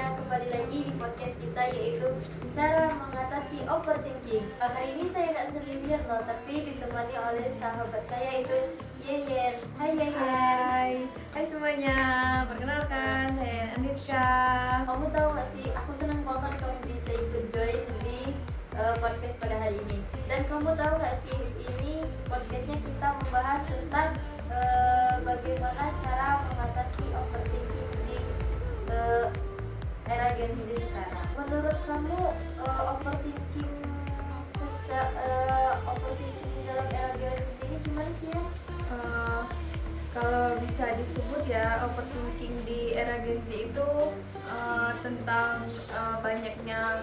semuanya, kembali lagi di podcast kita yaitu cara mengatasi overthinking. Hari ini saya tidak sendirian loh, tapi ditemani oleh sahabat saya itu Yeyen. Hai Yeyen. Hai semuanya, perkenalkan saya Aniska. Kamu tahu gak sih, aku senang banget kamu bisa ikut join di podcast pada hari ini. Dan kamu tahu gak sih, ini podcastnya kita membahas tentang bagaimana cara mengatasi overthinking di era Gen Z sekarang. Menurut kamu overthinking dalam era Gen Z ini gimana sih ya? Kalau bisa disebut ya, overthinking di era Gen Z itu tentang banyaknya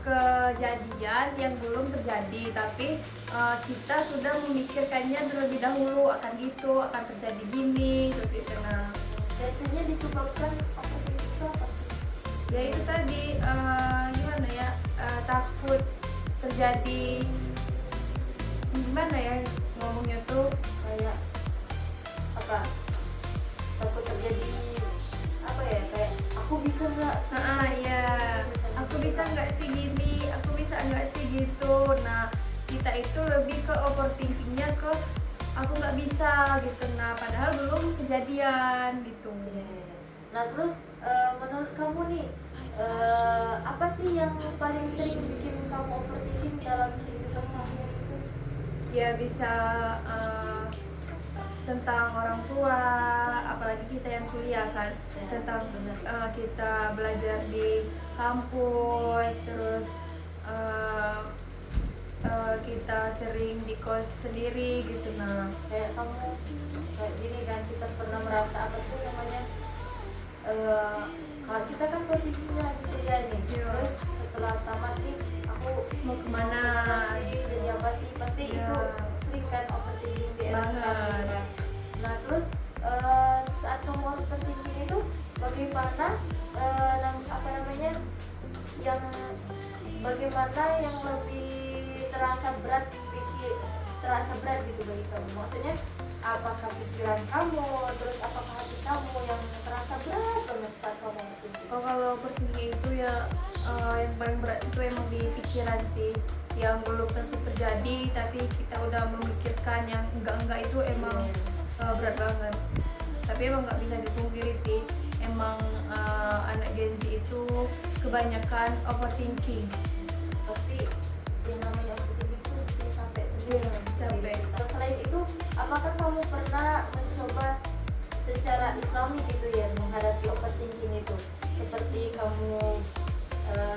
kejadian yang belum terjadi, tapi kita sudah memikirkannya terlebih dahulu, akan terjadi gini seperti itu. Nah, Biasanya disebabkan overthinking itu apa sih? ya itu tadi takut terjadi, gimana ya ngomongnya tuh, Kayak apa? Takut terjadi apa ya? Kayak aku bisa nggak? aku bisa nggak sih gini, aku bisa nggak sih gitu. Nah, kita itu lebih ke overthinkingnya ke aku nggak bisa gitu. Nah, padahal belum kejadian gitu. Nah terus menurut kamu nih apa sih yang paling sering bikin kamu overthinking dalam kehidupan sehari-hari itu? Ya bisa tentang orang tua, apalagi kita yang kuliah kan, tentang kita belajar di kampus, terus kita sering di kos sendiri gitu. Nah, Kayak kamu kayak gini kan, kita pernah merasa apa sih namanya, kalau kita kan posisinya lagi kuliah nih, terus setelah tamat nih aku mau kemana? jadi apa sih, pasti Ya. itu sering kan overthinking di era Banget. sekarang kan. Nah terus saat kamu overthinking itu bagaimana bagaimana yang lebih terasa berat gitu bagi kamu? Maksudnya apakah pikiran kamu, terus apakah hati kamu yang terasa berat banget saat kamu overthinking? Kalau overthinking itu ya yang paling berat itu emang di pikiran sih, yang belum tentu terjadi tapi kita udah memikirkan yang enggak itu emang berat banget. Tapi emang nggak bisa dipungkiri sih, emang anak Gen Z itu kebanyakan overthinking. Pasti yang namanya overthinking itu bikin capek sendiri. Capek. Selain itu, apakah kamu pernah mencoba secara islami gitu ya menghadapi overthinking itu? Seperti kamu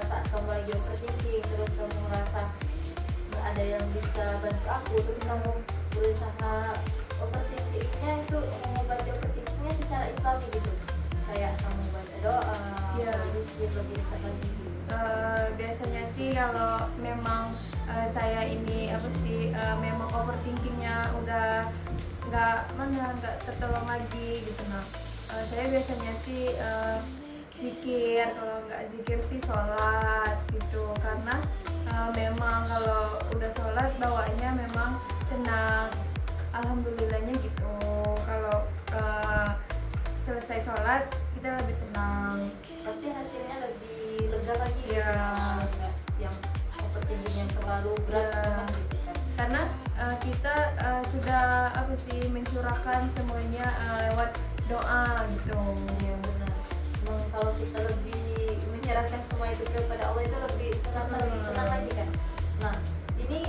saat kamu lagi overthinking, terus kamu merasa nggak ada yang bisa bantu aku, terus kamu berusaha overthinkingnya itu mengobati overthinkingnya secara islami gitu, kayak kamu baca doa, Iya. berzikir lebih dekat lagi gitu. Biasanya sih kalau memang saya ini memang overthinkingnya udah nggak tertolong lagi gitu. Nah, saya biasanya sih zikir, kalau nggak zikir sih sholat gitu, karena memang kalau udah sholat bawaannya memang tenang, alhamdulillahnya gitu. Kalau selesai sholat kita lebih tenang. Pasti hasilnya lebih lega lagi Iya. Nggak yang overthinking yang terlalu berat Iya. banget gitu kan. Karena kita sudah mencurahkan semuanya lewat doa gitu. Iya benar. Emang kalau kita lebih menyerahkan semua itu kepada Allah itu lebih terasa lebih tenang lagi kan. Nah ini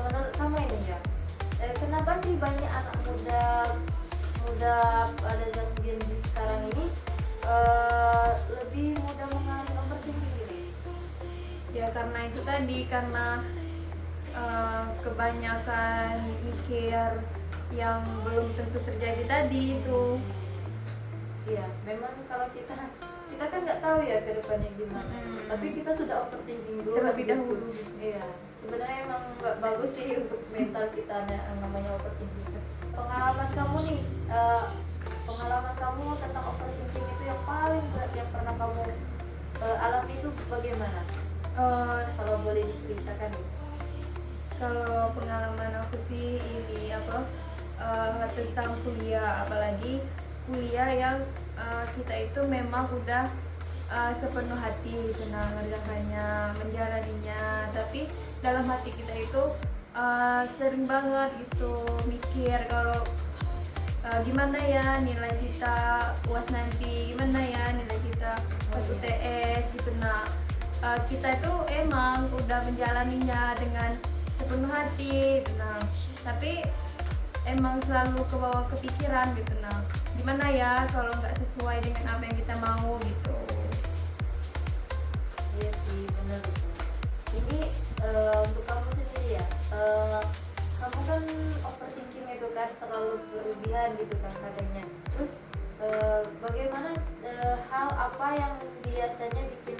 menurut kamu ini ya, kenapa sih banyak anak muda pada zaman Gen Z sekarang ini lebih mudah mengalami overthinking gitu? Ya karena itu tadi, karena kebanyakan mikir yang belum tentu terjadi tadi itu. Iya, memang kalau kita kan nggak tahu ya ke depannya gimana. Tapi kita sudah overthinking dulu Terlebih gitu. dahulu. Iya, sebenarnya emang nggak bagus sih untuk mental kita yang namanya overthinking. Pengalaman kamu nih, pengalaman kamu tentang overthinking itu yang paling berat yang pernah kamu alami itu bagaimana? Kalau boleh diceritakan. Kalau pengalaman aku sih ini tentang kuliah, apalagi kuliah yang kita itu memang udah sepenuh hati senang mengerjakannya, menjalaninya, tapi dalam hati kita itu sering banget gitu mikir kalau gimana ya nilai kita UAS nanti, gimana ya nilai kita pas UTS gitu. Nah, kita itu emang udah menjalaninya dengan sepenuh hati. Nah, tapi emang selalu ke bawah kepikiran gitu. Nah, gimana ya kalau nggak sesuai dengan apa yang kita mau gitu. Iya sih, benar betul. Ini untuk kamu sendiri ya, kamu kan overthinking itu kan terlalu berlebihan gitu kan katanya. Terus bagaimana hal apa yang biasanya bikin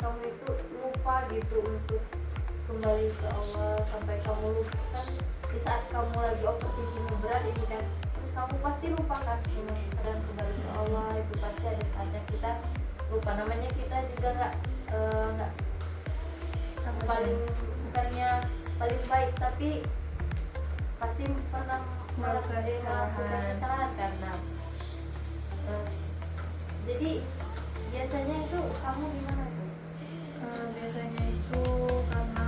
kamu itu lupa gitu untuk kembali ke Allah, sampai kamu lupa kan di saat kamu lagi overthinking berat ini kan, terus kamu pasti lupa kan kadang kembali ke Allah. Itu pasti ada saatnya kita lupa, namanya kita juga nggak paling bukannya paling baik, tapi pasti pernah melakukan kesalahan karena jadi biasanya itu kamu gimana tuh? Biasanya itu karena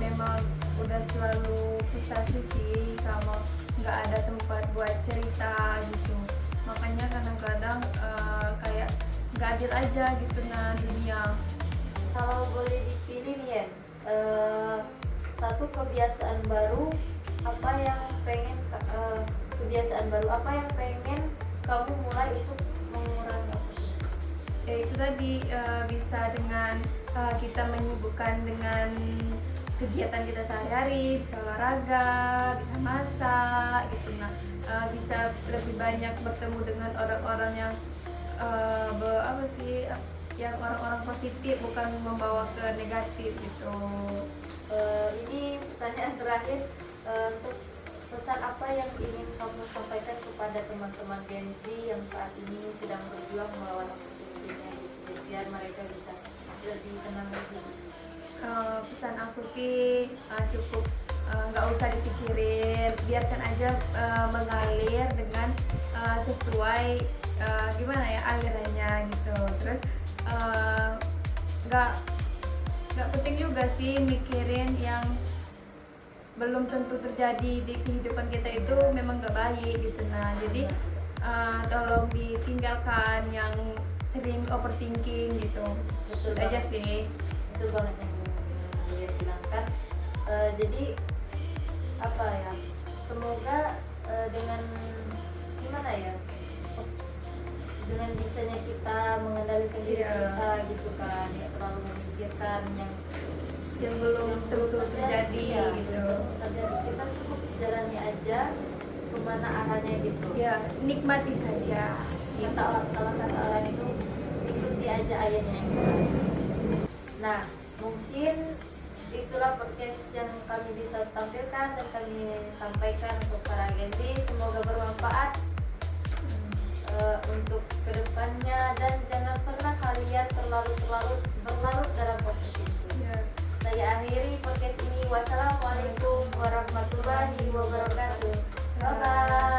memang udah terlalu frustasi sih, kalau nggak ada tempat buat cerita gitu, makanya kadang-kadang kayak nggak adil aja gitu nah dunia. Kalau boleh dipilih nih ya, satu kebiasaan baru apa yang pengen kebiasaan baru apa yang pengen kamu mulai untuk mengurangi Ya itu tadi bisa dengan kita menyibukkan dengan kegiatan kita sehari-hari, bisa olahraga, bisa masak gitu. Nah, bisa lebih banyak bertemu dengan orang-orang yang yang orang-orang positif, bukan membawa ke negatif gitu. Ini pertanyaan terakhir, untuk pesan apa yang ingin kamu sampaikan kepada teman-teman Gen Z yang saat ini sedang berjuang melawan overthinkingnya gitu, biar mereka bisa lebih tenang lagi. Pesan aku sih cukup nggak usah dipikirin, biarkan aja mengalir dengan sesuai gimana ya alirannya gitu. Terus nggak penting juga sih mikirin yang belum tentu terjadi di kehidupan kita, itu memang nggak baik gitu. Nah, jadi tolong ditinggalkan yang sering overthinking gitu. Betul aja banget. sih. Betul banget yang dia bilang kan. Jadi apa ya, semoga dengan gimana ya, dengan bisanya kita mengendalikan diri kita gitu kan, ya terlalu memikirkan yang belum tentu terjadi ya, gitu. terjadi, kita cukup jalani aja kemana arahnya gitu. Ya, nikmati saja. Kalau kata orang itu ikuti aja ayatnya. Nah, mungkin itulah podcast yang kami bisa tampilkan dan kami sampaikan untuk para Gen Z. Semoga bermanfaat untuk kedepannya, dan jangan pernah kalian terlalu berlarut dalam podcast ini. Ya. Saya akhiri podcast ini. Wassalamualaikum warahmatullahi wabarakatuh. Bye bye.